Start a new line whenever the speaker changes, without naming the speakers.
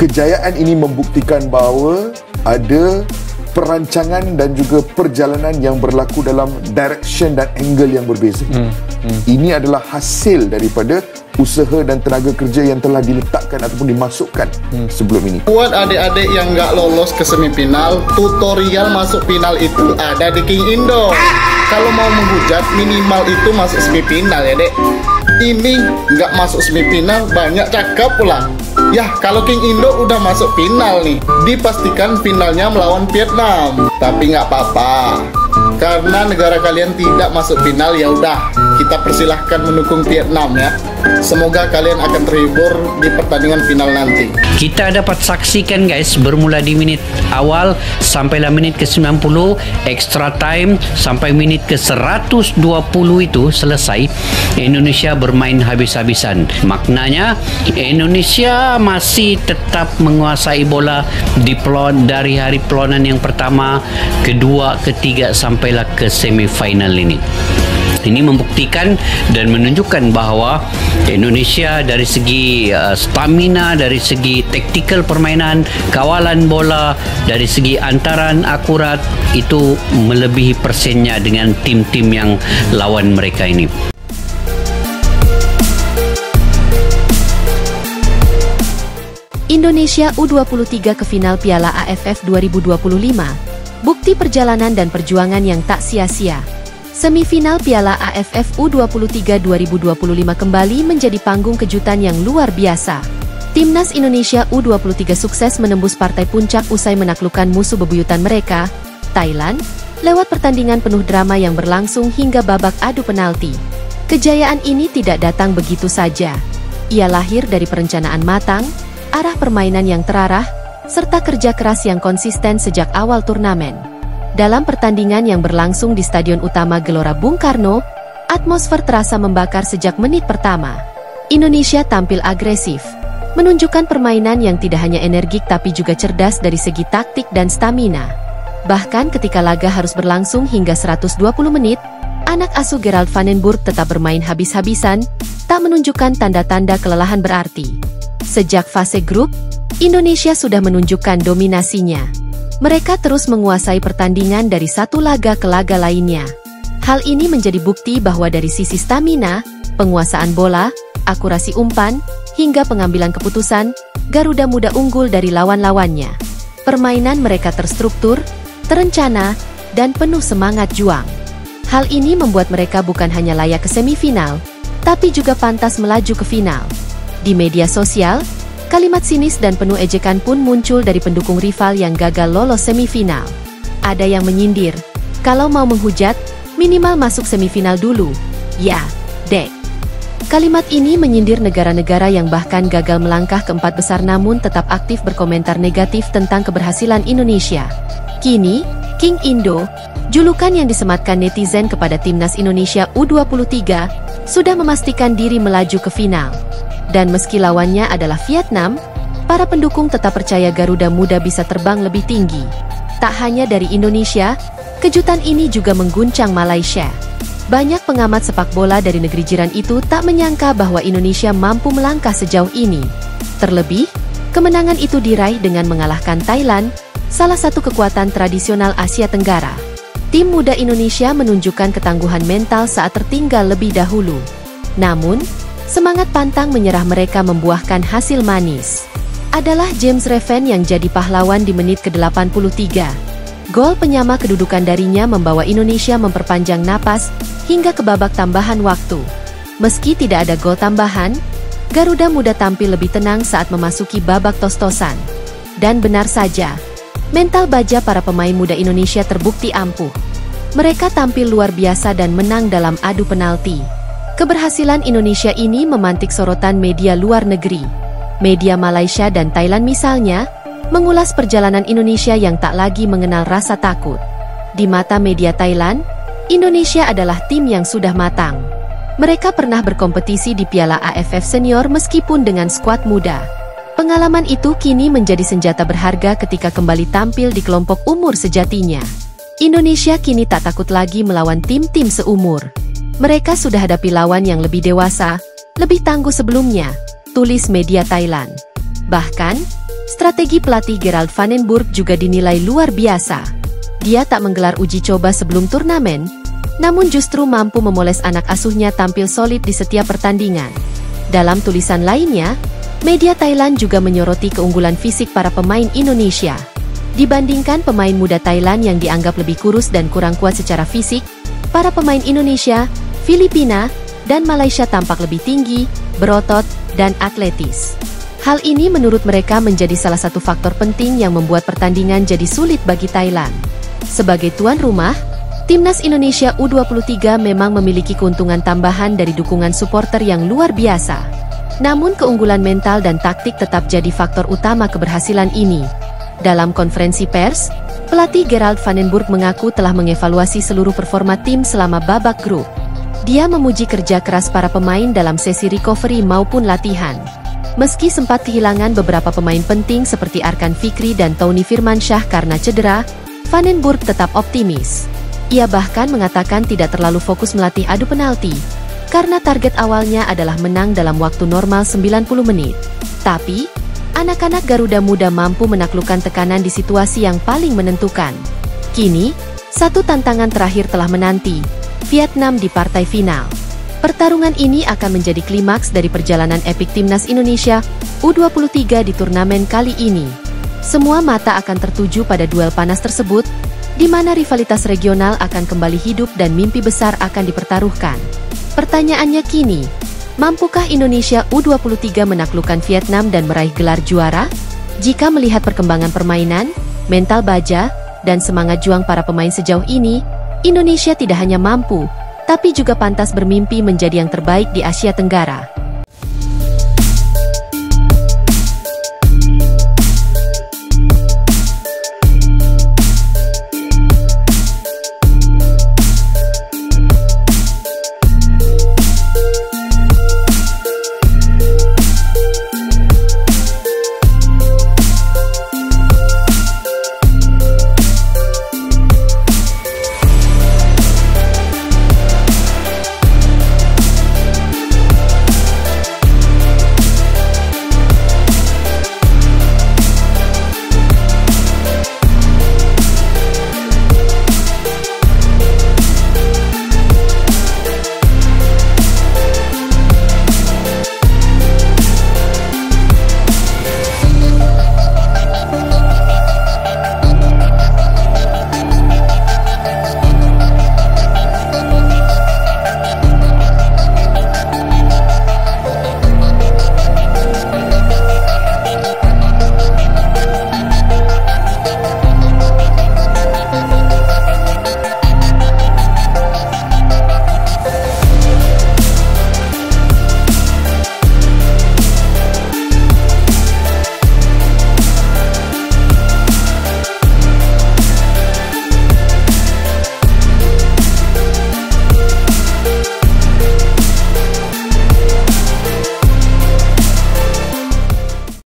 Kejayaan ini membuktikan bahawa ada perancangan dan juga perjalanan yang berlaku dalam direction dan angle yang berbeza. Ini adalah hasil daripada usaha dan tenaga kerja yang telah diletakkan ataupun dimasukkan sebelum ini.
Buat adik-adik yang nggak lolos ke semifinal, tutorial masuk final itu ada di King Indo. Kalau mau menghujat, minimal itu masuk semifinal ya dek. Ini nggak masuk semifinal, banyak cakap pula. Yah, kalau King Indo udah masuk final nih, dipastikan finalnya melawan Vietnam. Tapi nggak apa-apa, karena negara kalian tidak masuk final, ya udah kita persilahkan mendukung Vietnam ya. Semoga kalian akan terhibur di pertandingan final nanti.
Kita dapat saksikan guys, bermula di menit awal sampailah menit ke-90, extra time sampai menit ke-120 itu selesai. Indonesia bermain habis-habisan. Maknanya Indonesia masih tetap menguasai bola dari hari peluanan yang pertama, kedua, ketiga sampailah ke semifinal ini. Ini membuktikan dan menunjukkan bahawa Indonesia dari segi stamina, dari segi taktikal permainan, kawalan bola, dari segi antaran akurat itu melebihi persennya dengan tim-tim yang lawan mereka ini.
Indonesia U23 ke final Piala AFF 2025. Bukti perjalanan dan perjuangan yang tak sia-sia. Semifinal Piala AFF U23 2025 kembali menjadi panggung kejutan yang luar biasa. Timnas Indonesia U23 sukses menembus partai puncak usai menaklukkan musuh bebuyutan mereka, Thailand, lewat pertandingan penuh drama yang berlangsung hingga babak adu penalti. Kejayaan ini tidak datang begitu saja. Ia lahir dari perencanaan matang, arah permainan yang terarah, serta kerja keras yang konsisten sejak awal turnamen. Dalam pertandingan yang berlangsung di Stadion Utama Gelora Bung Karno, atmosfer terasa membakar sejak menit pertama. Indonesia tampil agresif, menunjukkan permainan yang tidak hanya energik tapi juga cerdas dari segi taktik dan stamina. Bahkan ketika laga harus berlangsung hingga 120 menit, anak asuh Gerald Vandenburg tetap bermain habis-habisan, tak menunjukkan tanda-tanda kelelahan berarti. Sejak fase grup, Indonesia sudah menunjukkan dominasinya. Mereka terus menguasai pertandingan dari satu laga ke laga lainnya. Hal ini menjadi bukti bahwa dari sisi stamina, penguasaan bola, akurasi umpan, hingga pengambilan keputusan, Garuda Muda unggul dari lawan-lawannya. Permainan mereka terstruktur, terencana, dan penuh semangat juang. Hal ini membuat mereka bukan hanya layak ke semifinal, tapi juga pantas melaju ke final. Di media sosial, kalimat sinis dan penuh ejekan pun muncul dari pendukung rival yang gagal lolos semifinal. Ada yang menyindir, kalau mau menghujat, minimal masuk semifinal dulu. Ya, dek. Kalimat ini menyindir negara-negara yang bahkan gagal melangkah ke 4 besar namun tetap aktif berkomentar negatif tentang keberhasilan Indonesia. Kini, King Indo, julukan yang disematkan netizen kepada timnas Indonesia U23, sudah memastikan diri melaju ke final. Dan meski lawannya adalah Vietnam, para pendukung tetap percaya Garuda Muda bisa terbang lebih tinggi. Tak hanya dari Indonesia, kejutan ini juga mengguncang Malaysia. Banyak pengamat sepak bola dari negeri jiran itu tak menyangka bahwa Indonesia mampu melangkah sejauh ini. Terlebih, kemenangan itu diraih dengan mengalahkan Thailand, salah satu kekuatan tradisional Asia Tenggara. Tim muda Indonesia menunjukkan ketangguhan mental saat tertinggal lebih dahulu. Namun, semangat pantang menyerah mereka membuahkan hasil manis. Adalah James Reven yang jadi pahlawan di menit ke-83. Gol penyama kedudukan darinya membawa Indonesia memperpanjang napas hingga ke babak tambahan waktu. Meski tidak ada gol tambahan, Garuda Muda tampil lebih tenang saat memasuki babak tos-tosan. Dan benar saja, mental baja para pemain muda Indonesia terbukti ampuh. Mereka tampil luar biasa dan menang dalam adu penalti. Keberhasilan Indonesia ini memantik sorotan media luar negeri. Media Malaysia dan Thailand misalnya, mengulas perjalanan Indonesia yang tak lagi mengenal rasa takut. Di mata media Thailand, Indonesia adalah tim yang sudah matang. Mereka pernah berkompetisi di Piala AFF Senior meskipun dengan skuad muda. Pengalaman itu kini menjadi senjata berharga ketika kembali tampil di kelompok umur sejatinya. Indonesia kini tak takut lagi melawan tim-tim seumur. Mereka sudah hadapi lawan yang lebih dewasa, lebih tangguh sebelumnya, tulis media Thailand. Bahkan, Strategi pelatih Gerald van den Burg juga dinilai luar biasa. Dia tak menggelar uji coba sebelum turnamen, namun justru mampu memoles anak asuhnya tampil solid di setiap pertandingan. Dalam tulisan lainnya, media Thailand juga menyoroti keunggulan fisik para pemain Indonesia. Dibandingkan pemain muda Thailand yang dianggap lebih kurus dan kurang kuat secara fisik, para pemain Indonesia, Filipina, dan Malaysia tampak lebih tinggi, berotot, dan atletis. Hal ini menurut mereka menjadi salah satu faktor penting yang membuat pertandingan jadi sulit bagi Thailand. Sebagai tuan rumah, Timnas Indonesia U23 memang memiliki keuntungan tambahan dari dukungan supporter yang luar biasa. Namun keunggulan mental dan taktik tetap jadi faktor utama keberhasilan ini. Dalam konferensi pers, pelatih Gerald van den Burg mengaku telah mengevaluasi seluruh performa tim selama babak grup. Dia memuji kerja keras para pemain dalam sesi recovery maupun latihan. Meski sempat kehilangan beberapa pemain penting seperti Arkan Fikri dan Tony Firmansyah karena cedera, Van den Burg tetap optimis. Ia bahkan mengatakan tidak terlalu fokus melatih adu penalti, karena target awalnya adalah menang dalam waktu normal 90 menit. Tapi, anak-anak Garuda Muda mampu menaklukkan tekanan di situasi yang paling menentukan. Kini, satu tantangan terakhir telah menanti, Vietnam di partai final. Pertarungan ini akan menjadi klimaks dari perjalanan epik Timnas Indonesia U23 di turnamen kali ini. Semua mata akan tertuju pada duel panas tersebut, di mana rivalitas regional akan kembali hidup dan mimpi besar akan dipertaruhkan. Pertanyaannya kini, mampukah Indonesia U23 menaklukkan Vietnam dan meraih gelar juara? Jika melihat perkembangan permainan, mental baja, dan semangat juang para pemain sejauh ini, Indonesia tidak hanya mampu, tapi juga pantas bermimpi menjadi yang terbaik di Asia Tenggara.